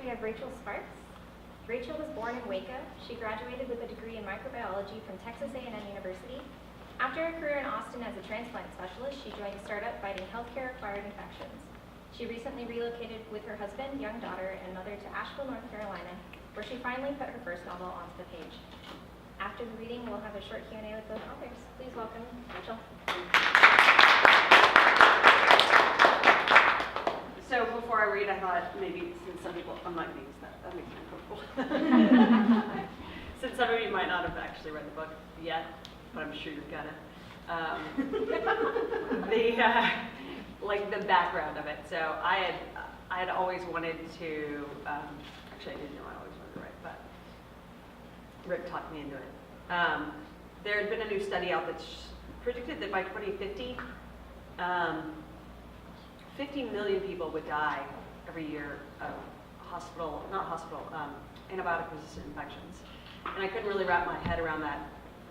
we have Rachael Sparks. Rachael was born in Waco. She graduated with a degree in microbiology from Texas A&M University. After a career in Austin as a transplant specialist, she joined a startup fighting healthcare-acquired infections. She recently relocated with her husband, young daughter, and mother to Asheville, North Carolina, where she finally put her first novel onto the page. After the reading, we'll have a short Q&A with both authors. Please welcome Rachael. So before I read, I thought maybe since some people, I'm not going to use that makes me uncomfortable. Since some of you might not have actually read the book yet, but I'm sure you're gonna. The background of it. So I had always wanted to, actually I didn't know I always wanted to write, but Rick talked me into it. There had been a new study out that predicted that by 2050, 50 million people would die every year of antibiotic-resistant infections. And I couldn't really wrap my head around that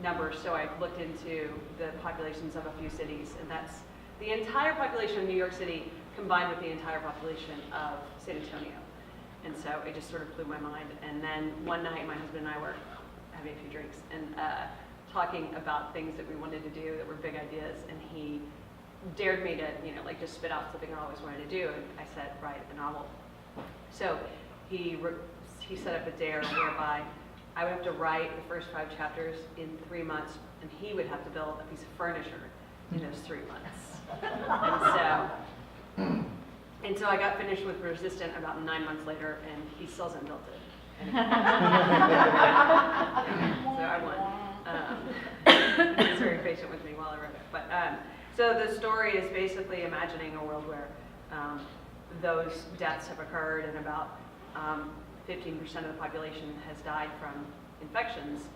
number, so I looked into the populations of a few cities, and that's the entire population of New York City combined with the entire population of San Antonio. And so it just sort of blew my mind. And then one night, my husband and I were having a few drinks and talking about things that we wanted to do that were big ideas, and he dared me to, just spit out something I always wanted to do, and I said, write a novel. So he set up a dare whereby I would have to write the first 5 chapters in 3 months, and he would have to build a piece of furniture in those 3 months. And so I got finished with Resistant about 9 months later, and he still hasn't built it. So I won. He was very patient with me while I wrote it. But so the story is basically imagining a world where those deaths have occurred, and about 15% of the population has died from infections,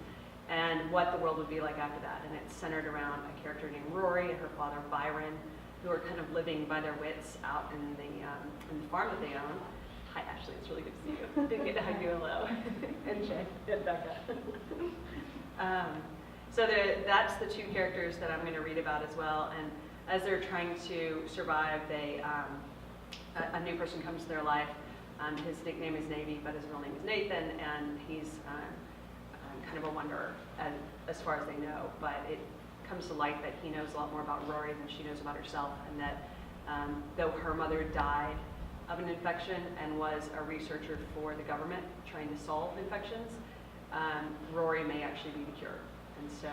and what the world would be like after that. And it's centered around a character named Rory and her father Byron, who are kind of living by their wits out in the farm that they own. Hi Ashley, it's really good to see you. Didn't get to hug you hello. And Jay and Becca. So that's the 2 characters that I'm going to read about as well. And as they're trying to survive, a new person comes to their life. His nickname is Navy, but his real name is Nathan, and he's kind of a wanderer as far as they know. But it comes to light that he knows a lot more about Rory than she knows about herself, and that though her mother died of an infection and was a researcher for the government trying to solve infections, Rory may actually be the cure. And so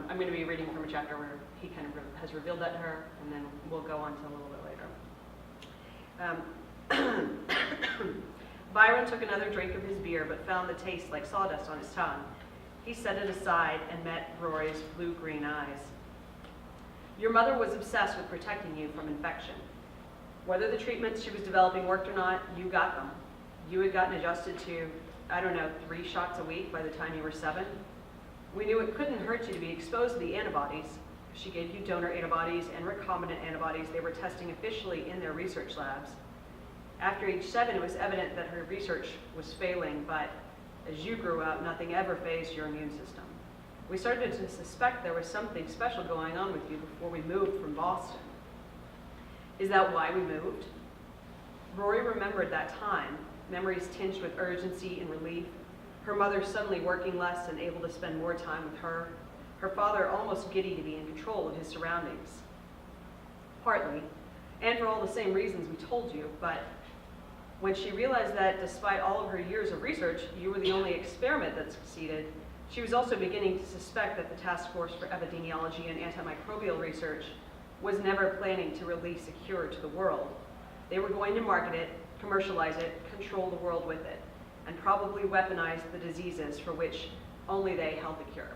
I'm going to be reading from a chapter where he kind of has revealed that to her, and then we'll go on to a little bit later. Byron took another drink of his beer, but found the taste like sawdust on his tongue. He set it aside and met Rory's blue-green eyes. Your mother was obsessed with protecting you from infection. Whether the treatments she was developing worked or not, you got them. You had gotten adjusted to, 3 shots a week by the time you were 7. We knew it couldn't hurt you to be exposed to the antibodies. She gave you donor antibodies and recombinant antibodies they were testing officially in their research labs. After age 7, it was evident that her research was failing, but as you grew up, nothing ever fazed your immune system. We started to suspect there was something special going on with you before we moved from Boston. Is that why we moved? Rory remembered that time, memories tinged with urgency and relief, her mother suddenly working less and able to spend more time with her, her father almost giddy to be in control of his surroundings. Partly, and for all the same reasons we told you, but when she realized that despite all of her years of research, you were the only experiment that succeeded, she was also beginning to suspect that the Task Force for Epidemiology and Antimicrobial Research was never planning to release a cure to the world. They were going to market it, commercialize it, control the world with it, and probably weaponize the diseases for which only they held the cure.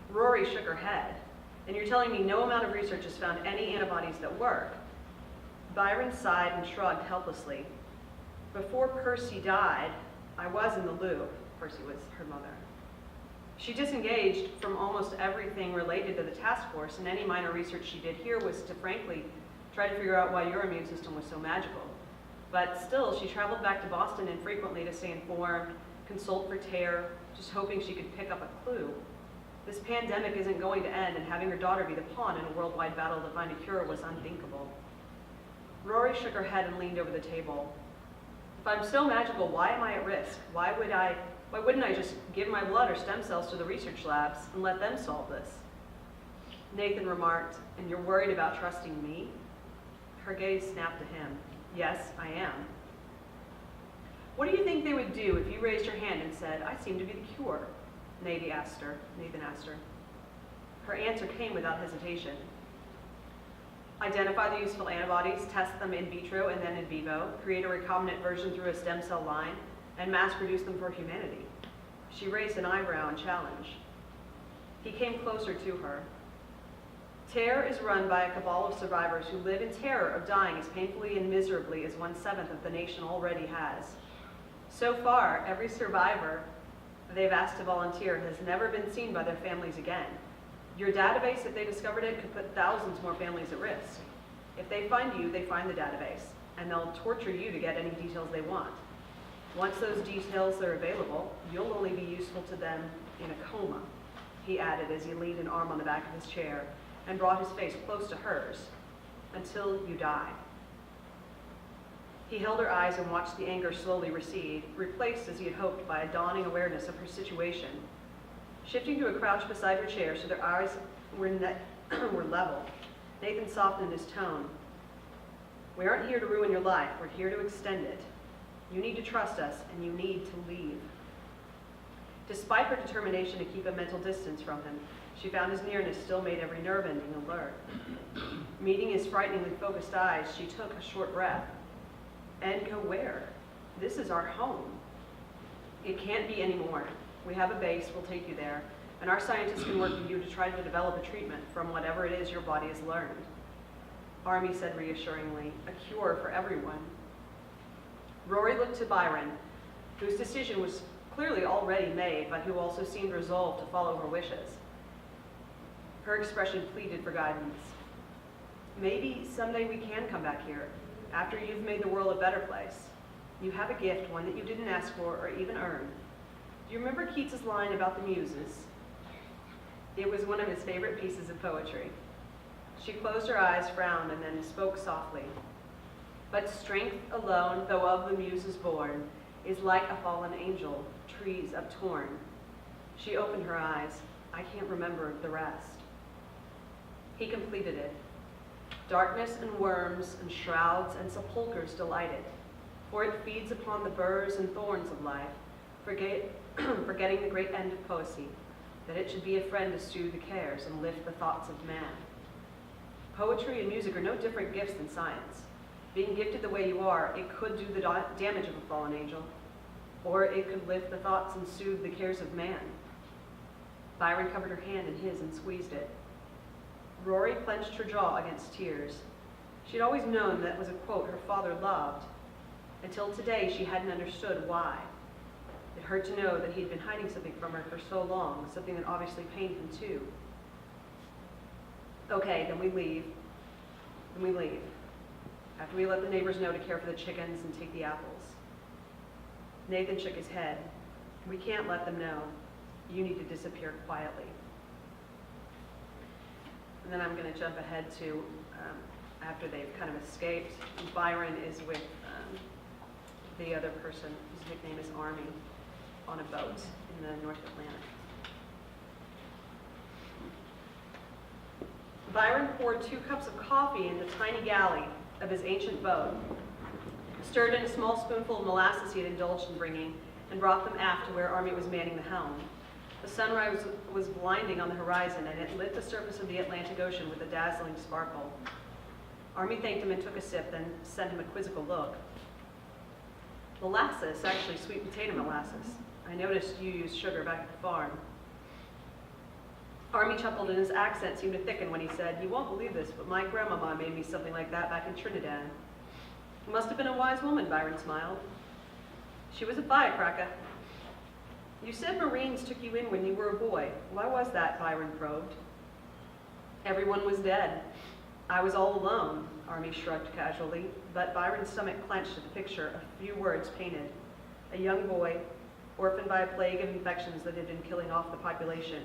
Rory shook her head. And you're telling me no amount of research has found any antibodies that work? Byron sighed and shrugged helplessly. Before Percy died, I was in the loop. Percy was her mother. She disengaged from almost everything related to the task force, and any minor research she did here was to, frankly, try to figure out why your immune system was so magical. But still, she traveled back to Boston infrequently to stay informed, consult for tear, just hoping she could pick up a clue. This pandemic isn't going to end, and having her daughter be the pawn in a worldwide battle to find a cure was unthinkable. Rory shook her head and leaned over the table. If I'm so magical, why am I at risk? Why wouldn't I just give my blood or stem cells to the research labs and let them solve this? Nathan remarked, and you're worried about trusting me? Her gaze snapped to him. Yes, I am. What do you think they would do if you raised your hand and said, I seem to be the cure? Nathan asked her. Her answer came without hesitation. Identify the useful antibodies, test them in vitro and then in vivo, create a recombinant version through a stem cell line, and mass produce them for humanity. She raised an eyebrow in challenge. He came closer to her. TARE is run by a cabal of survivors who live in terror of dying as painfully and miserably as 1/7 of the nation already has. So far, every survivor they've asked to volunteer has never been seen by their families again. Your database, if they discovered it, could put thousands more families at risk. If they find you, they find the database, and they'll torture you to get any details they want. Once those details are available, you'll only be useful to them in a coma, he added as he leaned an arm on the back of his chair and brought his face close to hers, until you die. He held her eyes and watched the anger slowly recede, replaced as he had hoped by a dawning awareness of her situation. Shifting to a crouch beside her chair so their eyes were level, Nathan softened his tone. We aren't here to ruin your life, we're here to extend it. You need to trust us, and you need to leave. Despite her determination to keep a mental distance from him, she found his nearness still made every nerve ending alert. Meeting his frighteningly focused eyes, she took a short breath. And go where? This is our home. It can't be any more. We have a base, we'll take you there, and our scientists can work with you to try to develop a treatment from whatever it is your body has learned. Army said reassuringly, a cure for everyone. Rory looked to Byron, whose decision was clearly already made, but who also seemed resolved to follow her wishes. Her expression pleaded for guidance. Maybe someday we can come back here, after you've made the world a better place. You have a gift, one that you didn't ask for or even earn. Do you remember Keats's line about the muses? It was one of his favorite pieces of poetry. She closed her eyes, frowned, and then spoke softly. But strength alone, though of the muses born, is like a fallen angel, trees uptorn. She opened her eyes. I can't remember the rest. He completed it. Darkness and worms and shrouds and sepulchres delighted, for it feeds upon the burrs and thorns of life, forgetting the great end of poesy, that it should be a friend to soothe the cares and lift the thoughts of man. Poetry and music are no different gifts than science. Being gifted the way you are, it could do the damage of a fallen angel, or it could lift the thoughts and soothe the cares of man. Byron covered her hand in his and squeezed it. Rory clenched her jaw against tears. She'd always known that was a quote her father loved. Until today, she hadn't understood why. It hurt to know that he'd been hiding something from her for so long, something that obviously pained him too. Okay, then we leave. After we let the neighbors know to care for the chickens and take the apples. Nathan shook his head. We can't let them know. You need to disappear quietly. And then I'm going to jump ahead to after they've kind of escaped. Byron is with the other person, whose nickname is Army, on a boat in the North Atlantic. Byron poured 2 cups of coffee in the tiny galley of his ancient boat, stirred in a small spoonful of molasses he had indulged in bringing, and brought them aft to where Army was manning the helm. The sunrise was blinding on the horizon, and it lit the surface of the Atlantic Ocean with a dazzling sparkle. Army thanked him and took a sip, then sent him a quizzical look. Molasses, actually sweet potato molasses. I noticed you used sugar back at the farm. Army chuckled, and his accent seemed to thicken when he said, you won't believe this, but my grandmama made me something like that back in Trinidad. Must have been a wise woman, Byron smiled. She was a firecracker. You said Marines took you in when you were a boy. Why was that? Byron probed. Everyone was dead. I was all alone, Army shrugged casually, but Byron's stomach clenched at the picture, a few words painted. A young boy, orphaned by a plague of infections that had been killing off the population.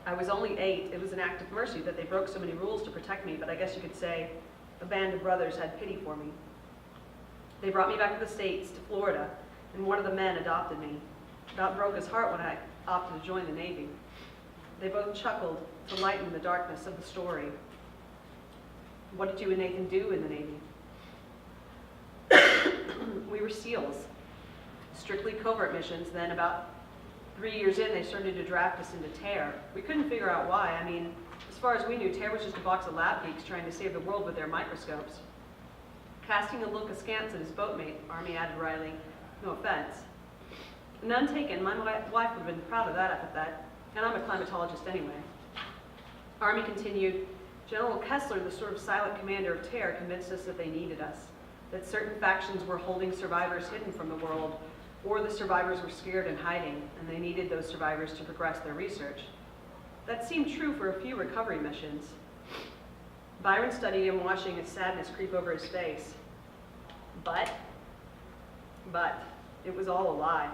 I was only 8. It was an act of mercy that they broke so many rules to protect me, but I guess you could say a band of brothers had pity for me. They brought me back to the States, to Florida, and one of the men adopted me. About broke his heart when I opted to join the Navy. They both chuckled to lighten the darkness of the story. What did you and Nathan do in the Navy? We were SEALs, strictly covert missions. Then about 3 years in, they started to draft us into TARE. We couldn't figure out why. I mean, as far as we knew, TARE was just a box of lab geeks trying to save the world with their microscopes. Casting a look askance at his boatmate, Army added wryly, no offense. None taken. My wife would have been proud of that epithet, and I'm a climatologist anyway. Army continued, General Kessler, the sort of silent commander of TARE, convinced us that they needed us, that certain factions were holding survivors hidden from the world, or the survivors were scared and hiding, and they needed those survivors to progress their research. That seemed true for a few recovery missions. Byron studied him, watching his sadness creep over his face. But, it was all a lie.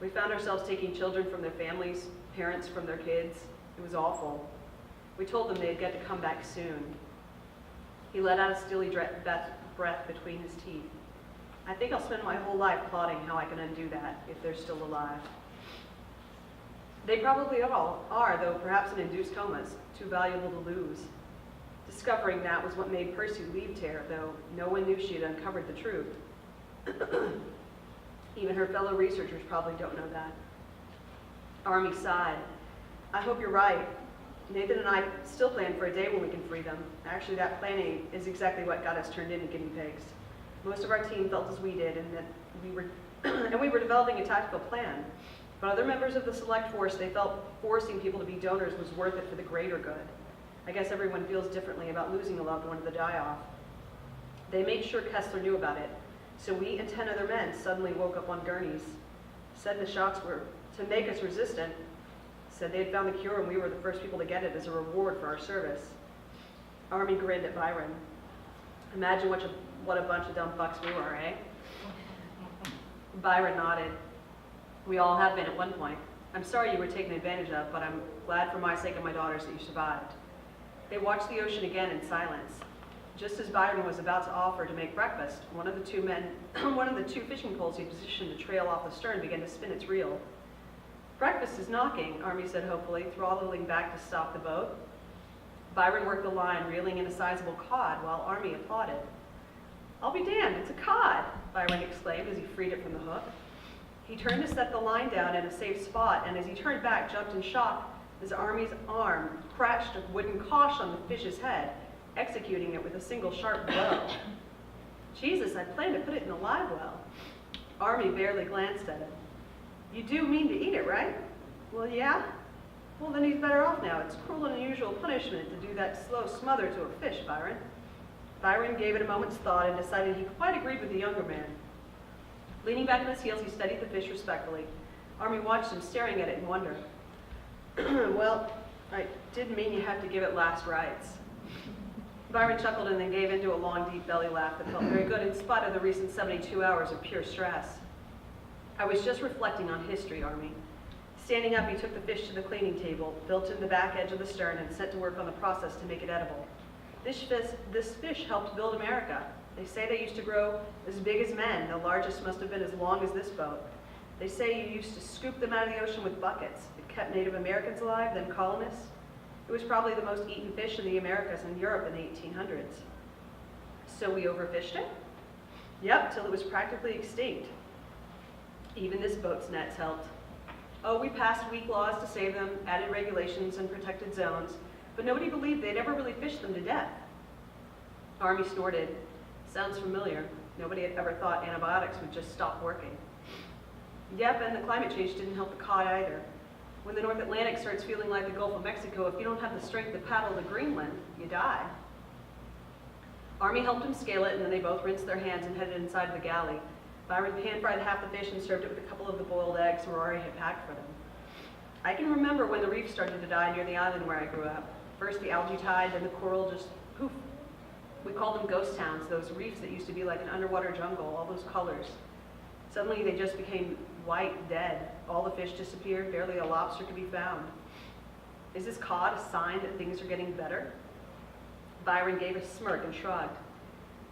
We found ourselves taking children from their families, parents from their kids. It was awful. We told them they'd get to come back soon. He let out a steely breath between his teeth. I think I'll spend my whole life plotting how I can undo that if they're still alive. They probably all are, though perhaps in induced comas, too valuable to lose. Discovering that was what made Percy leave TARE, though no one knew she had uncovered the truth. Even her fellow researchers probably don't know that. Army sighed. I hope you're right. Nathan and I still plan for a day when we can free them. Actually, that planning is exactly what got us turned into guinea pigs. Most of our team felt as we did, and that we were developing a tactical plan. But other members of the select force, they felt forcing people to be donors was worth it for the greater good. I guess everyone feels differently about losing a loved one to the die-off. They made sure Kessler knew about it, so we and 10 other men suddenly woke up on gurneys. Said the shots were to make us resistant. Said they had found the cure and we were the first people to get it as a reward for our service. Army grinned at Byron. Imagine what a bunch of dumb fucks we were, eh? Byron nodded. We all have been at one point. I'm sorry you were taken advantage of, but I'm glad for my sake and my daughter's that you survived. They watched the ocean again in silence. Just as Byron was about to offer to make breakfast, one of the two fishing poles he positioned to trail off the stern began to spin its reel. Breakfast is knocking, Army said hopefully, throttling back to stop the boat. Byron worked the line, reeling in a sizable cod, while Army applauded. I'll be damned, it's a cod, Byron exclaimed as he freed it from the hook. He turned to set the line down in a safe spot, and as he turned back, jumped in shock as Army's arm crashed a wooden cosh on the fish's head, executing it with a single sharp blow. Jesus, I planned to put it in a live well. Army barely glanced at him. You do mean to eat it, right? Well, yeah. Well, then he's better off now. It's cruel and unusual punishment to do that slow smother to a fish, Byron. Byron gave it a moment's thought and decided he quite agreed with the younger man. Leaning back on his heels, he studied the fish respectfully. Army watched him, staring at it in wonder. Well, I did mean you had to give it last rites. Byron chuckled and then gave into a long, deep belly laugh that felt very good in spite of the recent 72 hours of pure stress. I was just reflecting on history, Army. Standing up, he took the fish to the cleaning table, built in the back edge of the stern, and set to work on the process to make it edible. This fish helped build America. They say they used to grow as big as men. The largest must have been as long as this boat. They say you used to scoop them out of the ocean with buckets. It kept Native Americans alive, then colonists. It was probably the most eaten fish in the Americas and Europe in the 1800s. So we overfished it? Yep, till it was practically extinct. Even this boat's nets helped. Oh, we passed weak laws to save them, added regulations and protected zones, but nobody believed they'd ever really fished them to death. Army snorted. Sounds familiar. Nobody had ever thought antibiotics would just stop working. Yep, and the climate change didn't help the cod either. When the North Atlantic starts feeling like the Gulf of Mexico, if you don't have the strength to paddle to Greenland, you die. Army helped him scale it, and then they both rinsed their hands and headed inside the galley. Byron pan-fried half the fish and served it with a couple of the boiled eggs Rory had packed for them. I can remember when the reef started to die near the island where I grew up. First the algae tide, then the coral just poof. We called them ghost towns, those reefs that used to be like an underwater jungle, all those colors. Suddenly they just became white, dead. All the fish disappeared, barely a lobster could be found. Is this cod a sign that things are getting better? Byron gave a smirk and shrugged.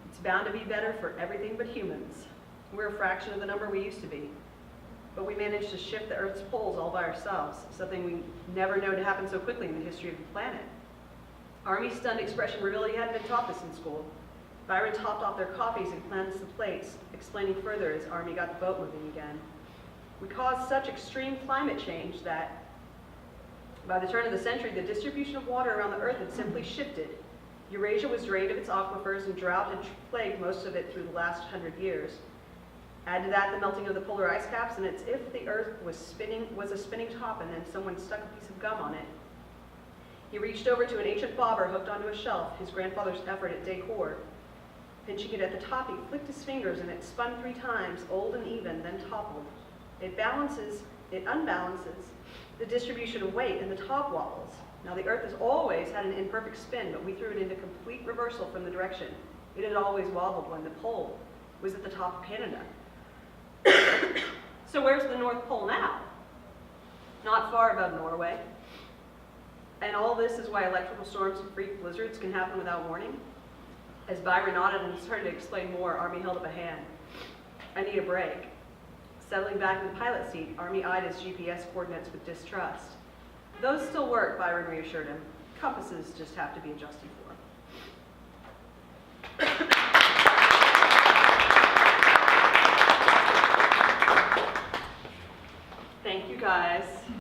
It's bound to be better for everything but humans. We're a fraction of the number we used to be. But we managed to shift the Earth's poles all by ourselves, something we never known to happen so quickly in the history of the planet. Army's stunned expression revealed he hadn't been taught this in school. Byron topped off their coffees and cleansed the plates, explaining further as Army got the boat moving again. We caused such extreme climate change that by the turn of the century, the distribution of water around the Earth had simply shifted. Eurasia was drained of its aquifers, and drought had plagued most of it through the last 100 years. Add to that the melting of the polar ice caps, and it's if the Earth was a spinning top and then someone stuck a piece of gum on it. He reached over to an ancient bobber hooked onto a shelf, his grandfather's effort at decor. Pinching it at the top, he flicked his fingers, and it spun 3 times, old and even, then toppled. It unbalances the distribution of weight, and the top wobbles. Now, the Earth has always had an imperfect spin, but we threw it into complete reversal from the direction. It had always wobbled when the pole was at the top of Canada. So where's the North Pole now? Not far above Norway. And all this is why electrical storms and freak blizzards can happen without warning. As Byron nodded and started to explain more, Army held up a hand. I need a break. Settling back in the pilot seat, Army eyed his GPS coordinates with distrust. Those still work, Byron reassured him. Compasses just have to be adjusted for.